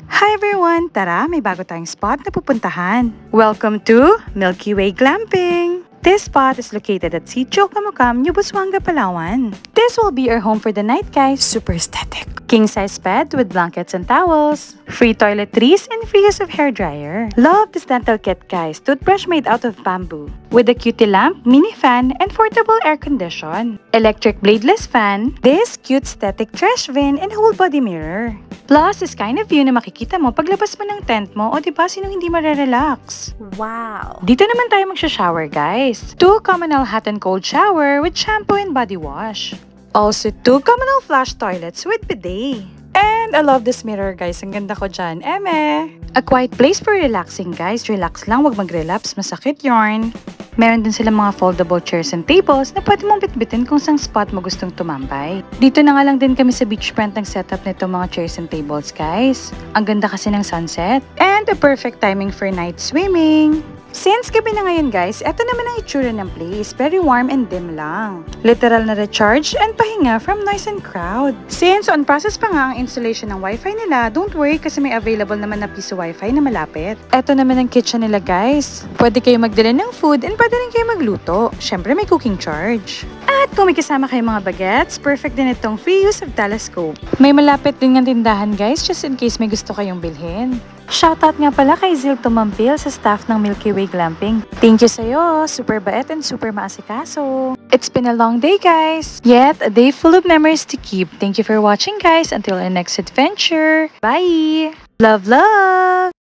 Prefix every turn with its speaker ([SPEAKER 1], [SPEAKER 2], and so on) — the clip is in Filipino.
[SPEAKER 1] Hi everyone! Tara, may bago tayong spot na pupuntahan. Welcome to Milky Way Glamping! This spot is located at Sitio Camocam, New Busuanga, Palawan. This will be our home for the night, guys. Super aesthetic. King-size bed with blankets and towels. Free toiletries and free use of hair dryer. Love this dental kit, guys. Toothbrush made out of bamboo. With a cutie lamp, mini fan, and portable air condition. Electric bladeless fan. This cute aesthetic trash bin and whole body mirror. Plus, this kind of view na makikita mo paglabas mo ng tent mo o diba sinong hindi marerelax.
[SPEAKER 2] Wow!
[SPEAKER 1] Dito naman tayo magsha-shower, guys. 2 communal hot and cold shower with shampoo and body wash. Also, 2 communal flush toilets with bidet. And I love this mirror, guys. Ang ganda ko dyan. Eme! A quiet place for relaxing, guys. Relax lang, wag mag-relapse. Masakit yarn. Meron din silang mga foldable chairs and tables na pwede mong bitbitin kung sang spot mo gustong tumambay. Dito na nga lang din kami sa beachfront ng setup nito mga chairs and tables, guys. Ang ganda kasi ng sunset. And a perfect timing for night swimming. Since gabi na ngayon, guys, eto naman ang itsura ng place. Very warm and dim lang. Literal na recharge and pahinga from noise and crowd. Since on process pa nga ang installation ng wifi nila, don't worry kasi may available naman na piso wifi na malapit. Eto naman ang kitchen nila, guys. Pwede kayo magdala ng food and pwede rin kayo magluto. Syempre may cooking charge. At kung may kasama kayong mga bagets, perfect din itong free use of telescope. May malapit din ng tindahan, guys, just in case may gusto kayong bilhin. Shoutout nga pala kay Zil Tumampil sa staff ng Milky Way Glamping. Thank you sa'yo, super bait and super maasikaso. It's been a long day, guys. Yet, a day full of memories to keep. Thank you for watching, guys. Until our next adventure. Bye! Love, love!